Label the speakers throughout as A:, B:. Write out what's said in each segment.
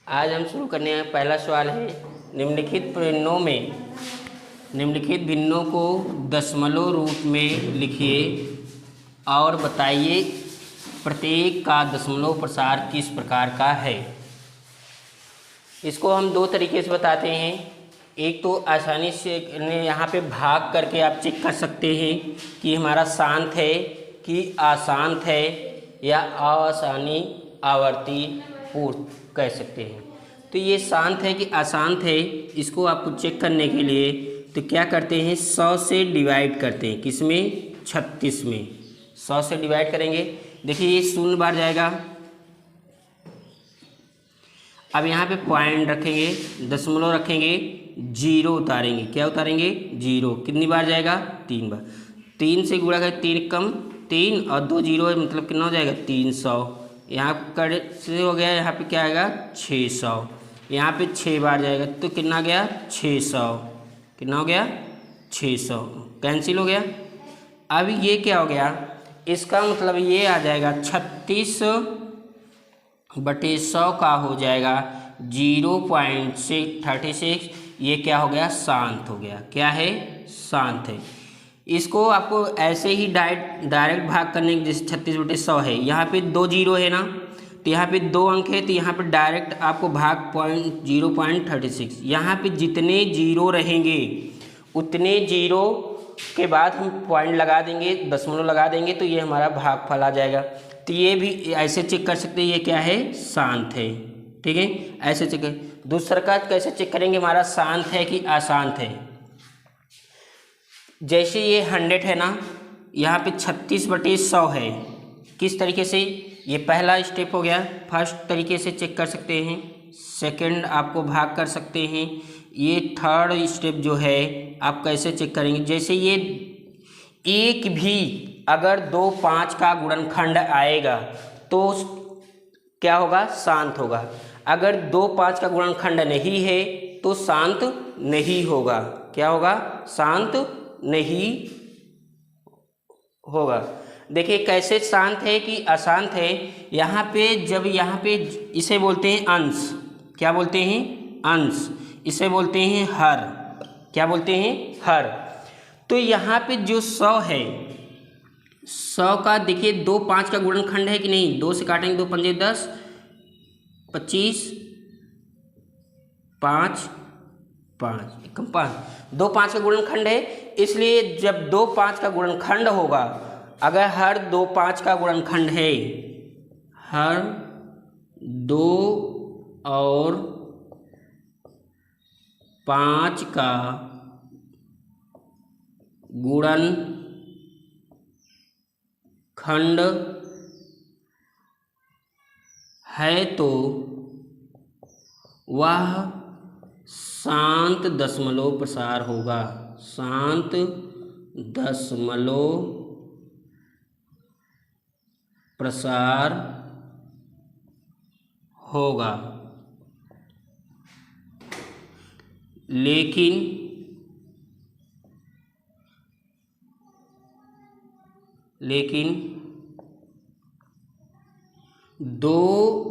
A: आज हम शुरू करने हैं। पहला सवाल है, निम्नलिखित भिन्नों को दशमलव रूप में लिखिए और बताइए प्रत्येक का दशमलव प्रसार किस प्रकार का है। इसको हम दो तरीके से बताते हैं। एक तो आसानी से यहाँ पे भाग करके आप चेक कर सकते हैं कि हमारा शांत है कि अशांत है या आसानी आवर्ती पूर्व कह सकते हैं। तो ये शांत है कि अशांत है, इसको आपको चेक करने के लिए तो क्या करते हैं, 100 से डिवाइड करते हैं। किसमें? 36 में 100 से डिवाइड करेंगे। देखिए ये 0 बार जाएगा। अब यहाँ पे पॉइंट रखेंगे, दशमलव रखेंगे, 0 उतारेंगे। क्या उतारेंगे? 0। कितनी बार जाएगा? 3 बार। 3 से गुणा करें, 3 कम 3 और 2 0 है, मतलब कितना हो जाएगा? 300। यहाँ कर से हो गया, यहाँ पे क्या आएगा? 600। यहाँ पे 6 बार जाएगा तो कितना गया? 600। कितना हो गया? 600। कैंसिल हो गया। अब ये क्या हो गया? इसका मतलब ये आ जाएगा 36/100 का हो जाएगा 0.36। ये क्या हो गया? शांत हो गया। क्या है? शांत है। इसको आपको ऐसे ही डायरेक्ट भाग करने की, जैसे 36/100 है, यहाँ पे 2 0 है ना, तो यहाँ पे 2 अंक है, तो यहाँ पे डायरेक्ट आपको भाग 0.36। यहाँ पे जितने 0 रहेंगे उतने 0 के बाद हम पॉइंट लगा देंगे, दशमलव लगा देंगे, तो ये हमारा भागफल आ जाएगा। तो ये भी ऐसे चेक कर सकते हैं, ये क्या है? शांत है। ठीक है, ऐसे चेक करें। दूसरा का कैसे चेक करेंगे हमारा शांत है कि अशांत है? जैसे ये 100 है ना, यहाँ पे 36/100 है। किस तरीके से? ये पहला स्टेप हो गया, फर्स्ट तरीके से चेक कर सकते हैं। सेकंड आपको भाग कर सकते हैं। ये थर्ड स्टेप जो है आप कैसे चेक करेंगे? जैसे ये एक भी अगर 2 5 का गुणनखंड आएगा तो क्या होगा? शांत होगा। अगर 2 5 का गुणनखंड नहीं है तो शांत नहीं होगा। क्या होगा? शांत नहीं होगा। देखिए कैसे शांत है कि अशांत है। यहाँ पे जब यहाँ पे इसे बोलते हैं अंश। क्या बोलते हैं? अंश। इसे बोलते हैं हर। क्या बोलते हैं? हर। तो यहाँ पे जो 100 है, 100 का देखिए 2 5 का गुणनखंड है कि नहीं? 2 से काटेंगे, 2 पंजे 10, 25, 5 5 कम 5, 2 5 का गुणनखंड है। इसलिए जब 2 5 का गुणनखंड होगा, अगर हर 2 5 का गुणनखंड है, हर 2 और 5 का गुणनखंड है तो वह शांत दशमलव प्रसार होगा। शांत दशमलव प्रसार होगा। लेकिन 2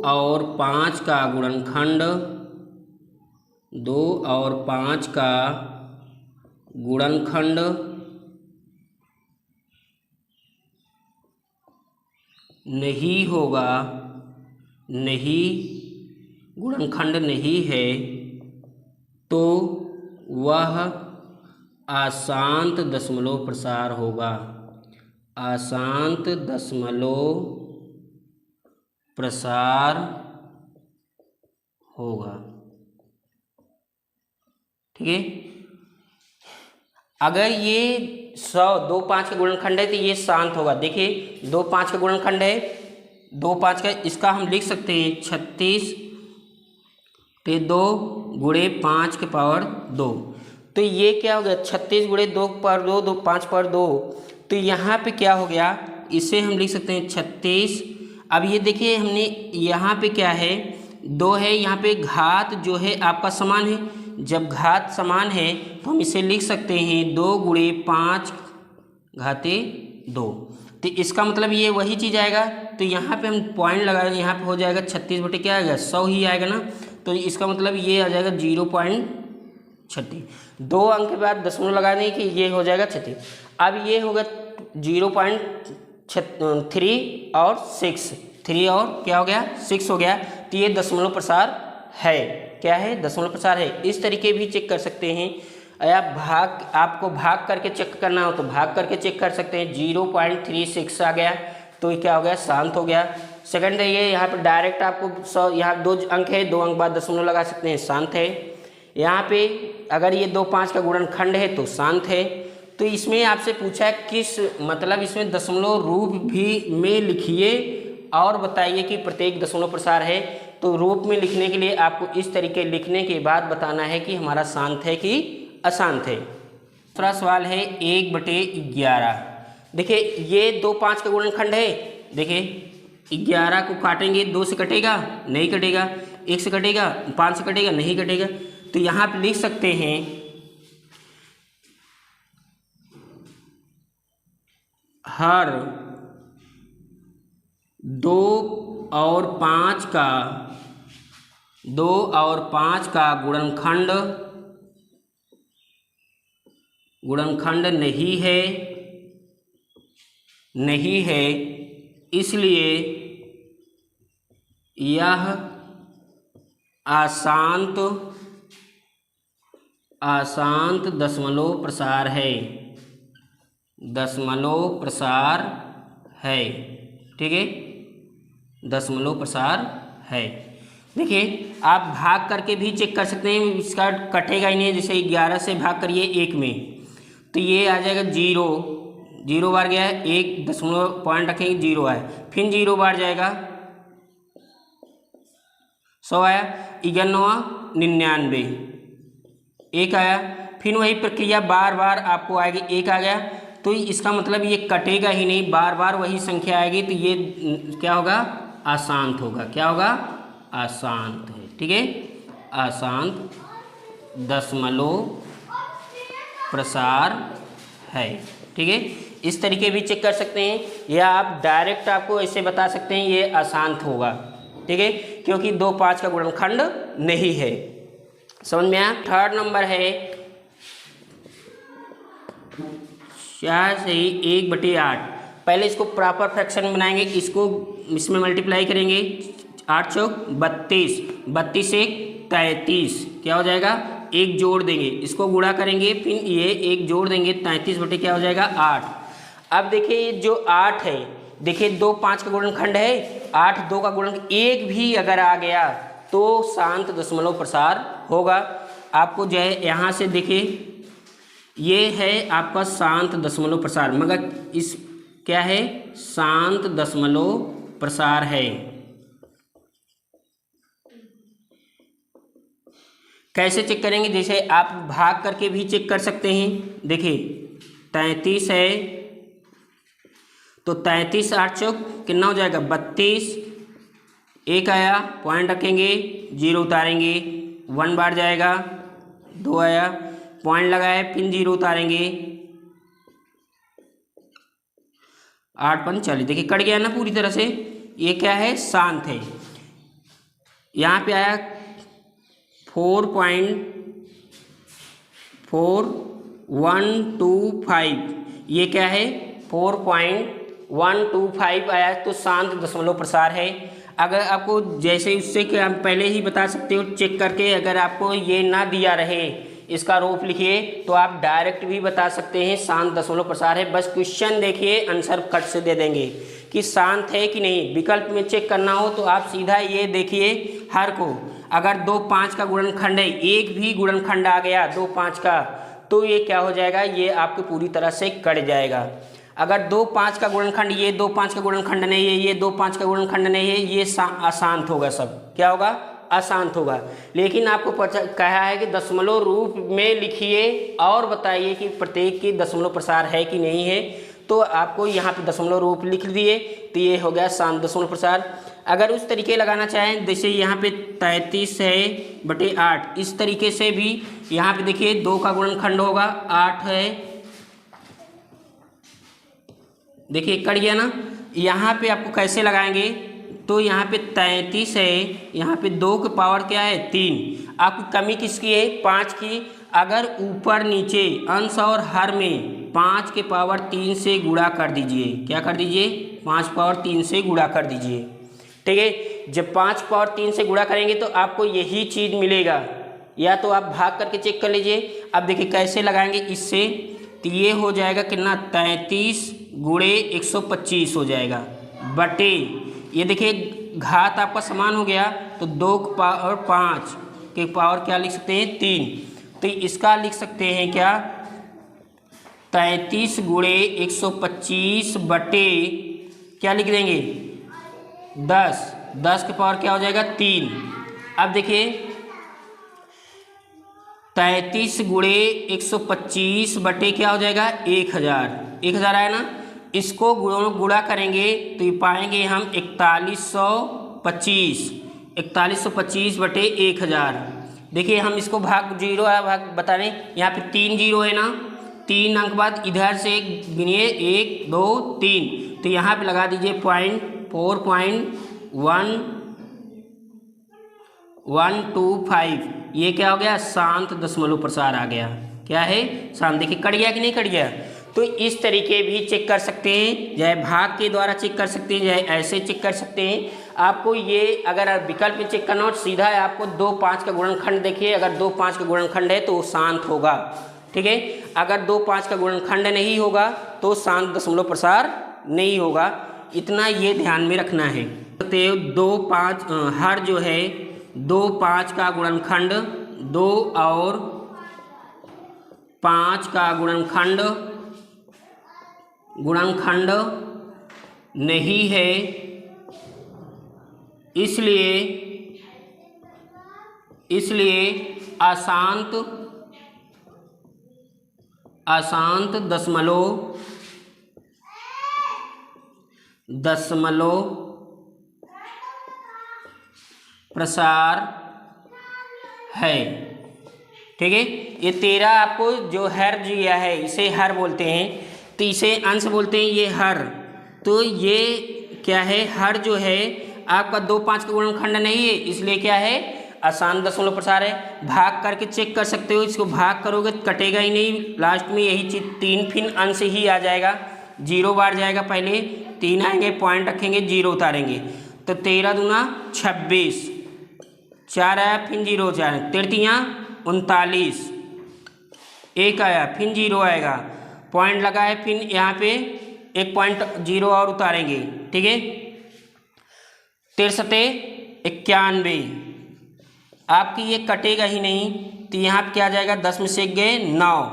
A: और 5 का गुणनखंड, 2 और 5 का गुणनखंड नहीं होगा, नहीं गुणनखंड नहीं है तो वह अशांत दशमलव प्रसार होगा। अशांत दशमलव प्रसार होगा। ठीक है। अगर ये 100 2 5 का गुणनखंड है तो ये शांत होगा। देखिए 2 5 का गुणनखंड है, 2 5 का, इसका हम लिख सकते हैं 36 पे 2 गुणे 5 के पावर 2। तो ये क्या हो गया? 36 गुणे 2 पर 2 5 पर 2। तो यहाँ पे क्या हो गया? इसे हम लिख सकते हैं 36। अब ये देखिए हमने यहाँ पे क्या है? 2 है, यहाँ पे घात जो है आपका समान है। जब घात समान है तो हम इसे लिख सकते हैं 2 गुणे 5 घाते 2। तो इसका मतलब ये वही चीज़ आएगा। तो यहाँ पे हम पॉइंट लगाएंगे, यहाँ पे हो जाएगा 36 बटे क्या आएगा? 100 ही आएगा ना। तो इसका मतलब ये आ जाएगा 0.36। 2 अंक के बाद दशमलव लगाने की ये हो जाएगा 36। अब ये होगा 0.3 और 6, 3 और क्या हो गया 6 हो गया। तो ये दशमलव प्रसार है, क्या है दशमलव प्रसार है। इस तरीके भी चेक कर सकते हैं। आपको भाग करके चेक करना हो तो भाग करके चेक कर सकते हैं। 0.36 आ गया तो ये क्या हो गया शांत हो गया। सेकंड है ये, यहाँ पे डायरेक्ट आपको 100, यहाँ 2 अंक है, 2 अंक बाद दशमलव लगा सकते हैं, शांत है। यहाँ पे अगर ये 2 5 का गुणनखंड है तो शांत है। तो इसमें आपसे पूछा है किस मतलब इसमें दशमलव रूप भी में लिखिए और बताइए कि प्रत्येक दशमलव प्रसार है। तो रूप में लिखने के लिए आपको इस तरीके लिखने के बाद बताना है कि हमारा शांत है कि अशांत है। दूसरा सवाल है 1/11। देखिए ये 2 5 का गुणनखंड है। देखिए 11 को काटेंगे, 2 से कटेगा नहीं कटेगा, 1 से कटेगा, 5 से कटेगा नहीं कटेगा। तो यहाँ पे लिख सकते हैं हर 2 और 5 का गुणनखंड नहीं है, इसलिए यह अशांत दशमलव प्रसार है, ठीक है, दशमलव प्रसार है। देखिए आप भाग करके भी चेक कर सकते हैं, इसका कटेगा ही नहीं। जैसे 11 से भाग करिए 1 में तो ये आ जाएगा 0 बार गया है, 1 दशमलव पॉइंट रखेंगे 0 आया, फिर 0 बार जाएगा 100 आया, 99 1 आया, फिर वही प्रक्रिया बार बार आपको आएगी, 1 आ गया। तो इसका मतलब ये कटेगा ही नहीं, बार बार वही संख्या आएगी। तो ये क्या होगा अशांत होगा, क्या होगा अशांत है, ठीक है, अशांत दशमलव प्रसार है, ठीक है। इस तरीके भी चेक कर सकते हैं या आप डायरेक्ट आपको ऐसे बता सकते हैं ये अशांत होगा, ठीक है, क्योंकि 2 5 का गुणनखंड नहीं है। समझ में आया। थर्ड नंबर है क्या सही 1/8। पहले इसको प्रॉपर फ्रैक्शन बनाएंगे, इसको इसमें मल्टीप्लाई करेंगे, 8 चौक 32, 32 से 33 क्या हो जाएगा 1 जोड़ देंगे, इसको गुणा करेंगे, फिर ये 1 जोड़ देंगे, 33 क्या हो जाएगा 8। अब देखिए जो 8 है, देखिए 2 5 का गुणनखंड है, 8 2 का गुणनखंड, 1 भी अगर आ गया तो शांत दशमलव प्रसार होगा। आपको जो है यहाँ से देखिए ये है आपका शांत दशमलव प्रसार, मगर इस क्या है शांत दशमलव प्रसार है। कैसे चेक करेंगे, जैसे आप भाग करके भी चेक कर सकते हैं। देखिए 33 है तो 33 8 चौक कितना हो जाएगा 32, 1 आया, पॉइंट रखेंगे, 0 उतारेंगे, 1 बार जाएगा, 2 आया, पॉइंट लगाए, फिर 0 उतारेंगे, 8 5 40, देखिए कट गया ना पूरी तरह से। ये क्या है शांत है। यहाँ पे आया 4.4125, ये क्या है 4.125 आया तो शांत दशमलव प्रसार है। अगर आपको जैसे उससे कि आप पहले ही बता सकते हो चेक करके, अगर आपको ये ना दिया रहे इसका रूप लिखिए तो आप डायरेक्ट भी बता सकते हैं शांत दशमलव प्रसार है। बस क्वेश्चन देखिए, आंसर कट से दे देंगे कि शांत है कि नहीं। विकल्प में चेक करना हो तो आप सीधा ये देखिए हर को, अगर 2 5 का गुणनखंड है, एक भी गुणनखंड आ गया 2 5 का तो ये क्या हो जाएगा, ये आपको पूरी तरह से कट जाएगा। अगर 2 5 का गुणनखंड, ये 2 5 का गुणनखंड नहीं है, ये 2 5 का गुणनखंड नहीं है, ये अशांत होगा, सब क्या होगा अशांत होगा। लेकिन आपको कहा है कि दशमलव रूप में लिखिए और बताइए कि प्रत्येक की दशमलव प्रसार है कि नहीं है। तो आपको यहाँ पे दशमलव रूप लिख दिए तो ये हो गया शांत दशमलव प्रसार। अगर उस तरीके लगाना चाहें, जैसे यहाँ पे 33 है बटे 8, इस तरीके से भी यहाँ पे देखिए 2 का गुणनखंड होगा, 8 है, देखिए कट गया ना। यहाँ पे आपको कैसे लगाएंगे तो यहाँ पे 33 है, यहाँ पे 2 की पावर क्या है 3। आपकी कमी किसकी है 5 की। अगर ऊपर नीचे अंश और हर में 5 के पावर 3 से गुणा कर दीजिए। क्या कर दीजिए 5 पावर 3 से गुणा कर दीजिए। ठीक है, जब 5 पावर 3 से गुणा करेंगे तो आपको यही चीज़ मिलेगा, या तो आप भाग करके चेक कर लीजिए। अब देखिए कैसे लगाएंगे इससे, तो ये हो जाएगा कितना 33 गुणे 125 हो जाएगा बटे, ये देखिए घात आपका समान हो गया तो 2 की पावर 5 के पावर क्या लिख सकते हैं 3। तो इसका लिख सकते हैं क्या 33 गुणे 125 बटे क्या लिख देंगे 10 के पावर क्या हो जाएगा 3। अब देखिए 33 गुणे 125 बटे क्या हो जाएगा 1000 आया ना। इसको गुणा करेंगे तो ये पाएंगे हम 4125 बटे 1000। देखिए हम इसको भाग जीरो है भाग बता रहे, यहाँ पे 3 जीरो है ना, 3 अंक बाद इधर से गिनिए 1 2 3, तो यहाँ पे लगा दीजिए 4.125। ये क्या हो गया शांत दशमलव प्रसार आ गया। क्या है शांत। देखिए कट गया कि नहीं कट गया। तो इस तरीके भी चेक कर सकते हैं, चाहे भाग के द्वारा चेक कर सकते हैं, चाहे ऐसे चेक कर सकते हैं। आपको ये अगर विकल्प में चेक करना हो सीधा है, आपको 2 5 का गुणनखंड देखिए, अगर 2 5 का गुणनखंड है तो वो शांत होगा। ठीक है, अगर 2 5 का गुणनखंड नहीं होगा तो शांत दशमलव प्रसार नहीं होगा। इतना ये ध्यान में रखना है। 2 5 हर जो है 2 5 का गुणनखंड 2 और 5 का गुणनखंड नहीं है, इसलिए अशांत दशमलव प्रसार है। ठीक है, ये 13 आपको जो हर दिया है इसे हर बोलते हैं, तो इसे अंश बोलते हैं ये हर। तो ये क्या है हर जो है आपका 2 5 का गुणनखंड नहीं है, इसलिए क्या है अशांत दशमलव प्रसार है। भाग करके चेक कर सकते हो, इसको भाग करोगे तो कटेगा ही नहीं, लास्ट में यही चीज 3 फिर अंश ही आ जाएगा, 0 बार जाएगा, पहले 3 आएंगे पॉइंट रखेंगे 0 उतारेंगे, तो 13 दूना 26, 4 आया फिर 0 4 33 39, 1 आया फिर 0 आएगा, पॉइंट लगा है फिर यहाँ पे 1.0 और उतारेंगे। ठीक है, 63 91, आपकी ये कटेगा ही नहीं, तो यहाँ पे क्या आ जाएगा 10 में से गए 9,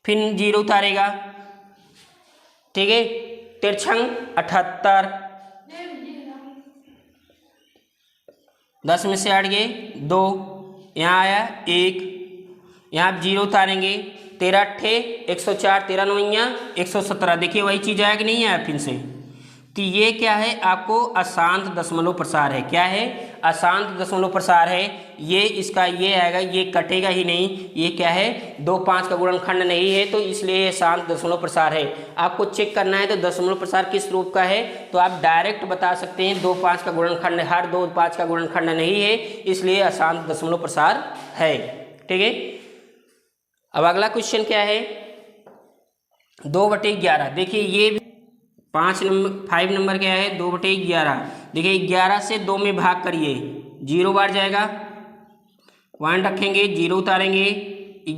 A: फिर 0 उतारेगा। ठीक है, 63 78, 10 में से 8 गए 2, यहाँ आया 1, यहाँ 0 उतारेंगे, 13 8 104, 13 9 117। देखिए वही चीज़ आया कि नहीं आया फिर से। तो ये क्या है आपको अशांत दशमलव प्रसार है। क्या है अशांत दशमलव प्रसार है। ये इसका ये आएगा, ये कटेगा ही नहीं। ये क्या है 2 5 का गुणनखंड नहीं है, तो इसलिए ये शांत दशमलव प्रसार है। आपको चेक करना है तो दशमलव प्रसार किस रूप का है, तो आप डायरेक्ट बता सकते हैं 2 5 का गुणनखंड, हर 2 5 का गुणनखंड नहीं है, इसलिए अशांत दशमलव प्रसार है। ठीक है, अब अगला क्वेश्चन क्या है 2/11। देखिए ये 5 नंबर क्या है 2/11। देखिए 11 से 2 में भाग करिए, 0 बार जाएगा, पॉइंट रखेंगे 0 उतारेंगे,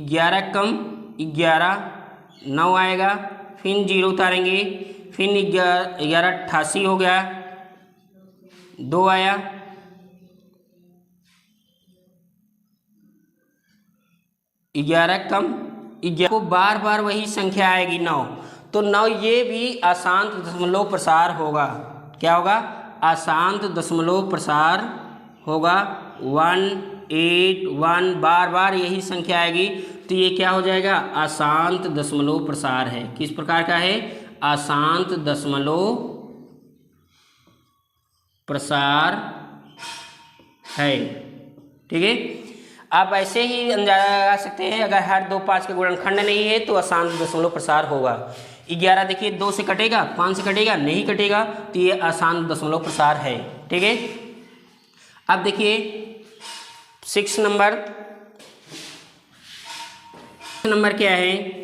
A: 11 कम 11 9 आएगा, फिर 0 उतारेंगे, फिर 11 88 हो गया, 2 आया, ग्यारह कम 11 को बार बार वही संख्या आएगी 9, तो 9 ये भी अशांत दशमलव प्रसार होगा। क्या होगा अशांत दशमलव प्रसार होगा। 1 8 1 बार बार यही संख्या आएगी, तो ये क्या हो जाएगा अशांत दशमलव प्रसार है। किस प्रकार का है अशांत दशमलव प्रसार है। ठीक है, आप ऐसे ही अंदाजा लगा सकते हैं, अगर हर 2 5 के गुणनखंड नहीं है तो अशांत दशमलव प्रसार होगा। 11 देखिए 2 से कटेगा, 5 से कटेगा, नहीं कटेगा, तो ये अशांत दशमलव प्रसार है। ठीक है, अब देखिए 6 नंबर क्या है,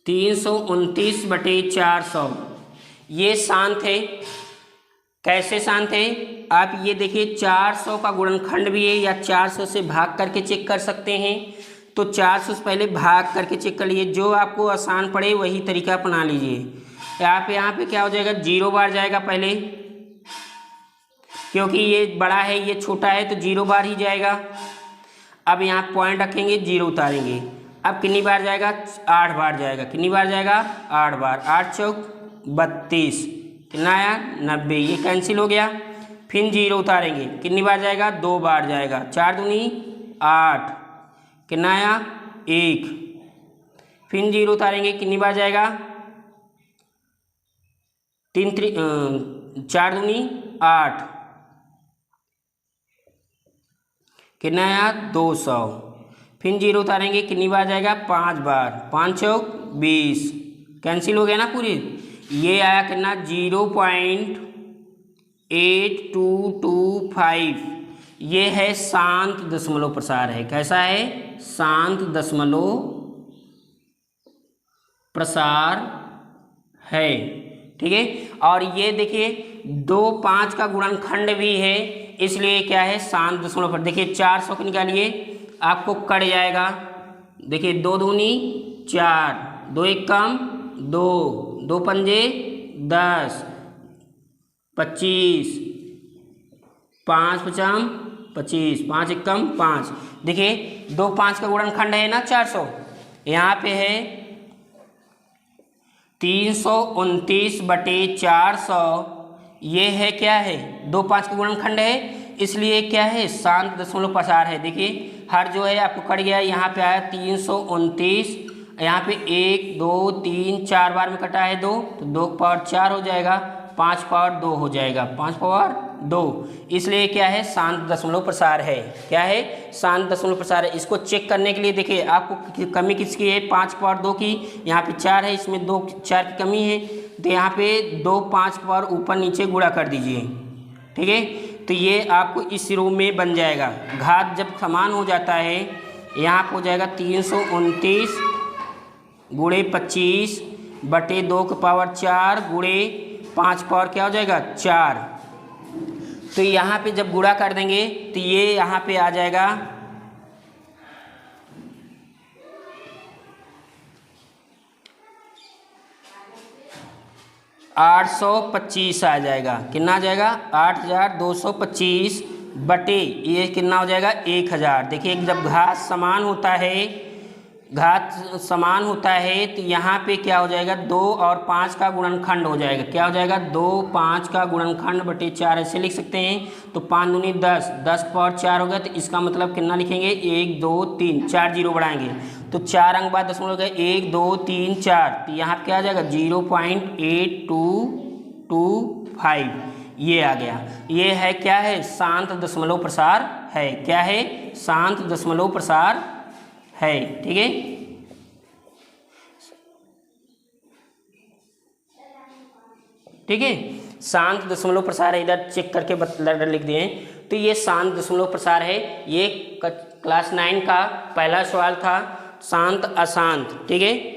A: 329/400। ये शांत है। कैसे शांत है, आप ये देखिए 400 का गुणनखंड भी है, या 400 से भाग करके चेक कर सकते हैं। तो 400 से पहले भाग करके चेक कर लीजिए, जो आपको आसान पड़े वही तरीका अपना लीजिए। यहाँ पे क्या हो जाएगा, 0 बार जाएगा पहले, क्योंकि ये बड़ा है ये छोटा है तो 0 बार ही जाएगा। अब यहाँ पॉइंट रखेंगे, 0 उतारेंगे। अब कितनी बार जाएगा, 8 बार जाएगा। कितनी बार जाएगा, 8 बार। 8 चौक 32, कितना आया, 90। ये कैंसिल हो गया। फिर 0 उतारेंगे, कितनी बार जाएगा, 2 बार जाएगा। 4 दूनी 8, कितना आया, 1। फिर 0 उतारेंगे, कितनी बार जाएगा, 4 दूनी 8, कितना आया, 200। फिर 0 उतारेंगे, कितनी बार जाएगा, 5 बार। 5 चौक 20, कैंसिल हो गया ना पूरी। ये आया कितना, 0.8225। ये है शांत दशमलव प्रसार है। कैसा है, शांत दशमलव प्रसार है। ठीक है, और ये देखिए 2 5 का गुणनखंड भी है, इसलिए क्या है, शांत दशमलव प्रसार। देखिए 400 को निकालिए, आपको कट जाएगा। देखिए 2 दूनी 4, 2 1 कम 2, 2 पंजे 10, 25, 5 पचाम 25, 5 1 कम 5। देखिए 2 5 का गुणनखंड है ना 400, यहाँ पे है 329/400। ये है क्या है, 2 5 का गुणनखंड है, इसलिए क्या है, शांत दशमलव प्रसार है। देखिए हर जो है आपको कट गया, यहाँ पे आया 329, यहाँ पे 1 2 3 4 बार में कटा है 2, तो 2 पावर 4 हो जाएगा, 5 पावर 2 हो जाएगा, 5 पावर 2। इसलिए क्या है, शांत दशमलव प्रसार है। क्या है, शांत दशमलव प्रसार है। इसको चेक करने के लिए देखिए आपको कमी किसकी है, 5 पावर 2 की। यहाँ पे 4 है, इसमें 2 4 की कमी है, तो यहाँ पे 2 5 पावर ऊपर नीचे गुणा कर दीजिए। ठीक है, तो ये आपको इस रूप में बन जाएगा। घात जब समान हो जाता है, यहाँ पर हो जाएगा 329 गुणे 25 बटे 2 की पावर 4 गुणे 5 पावर क्या हो जाएगा, 4। तो यहाँ पे जब गुणा कर देंगे तो ये यहाँ पे आ जाएगा 825 आ जाएगा। कितना आ जाएगा, 8225 बटे ये कितना हो जाएगा, 1000। देखिए जब घात समान होता है तो यहाँ पे क्या हो जाएगा, 2 और 5 का गुणनखंड हो जाएगा। क्या हो जाएगा, 2 5 का गुणनखंड बटे 4 ऐसे लिख सकते हैं। तो 5 दूनी 10, 10 पावर 4 हो गया, तो इसका मतलब कितना लिखेंगे, 1 2 3, 4 जीरो बढ़ाएंगे तो 4 अंक बाद दशमलव हो गया, 1 2 3 4। तो यहाँ क्या आ जाएगा, 0.8225 ये आ गया। ये है क्या है, शांत दशमलव प्रसार है। क्या है, शांत दशमलव प्रसार है। ठीक है, ठीक है, शांत दशमलव प्रसार है। इधर चेक करके लिख दिए हैं। तो ये शांत दशमलव प्रसार है। ये क्लास 9 का पहला सवाल था, शांत अशांत। ठीक है।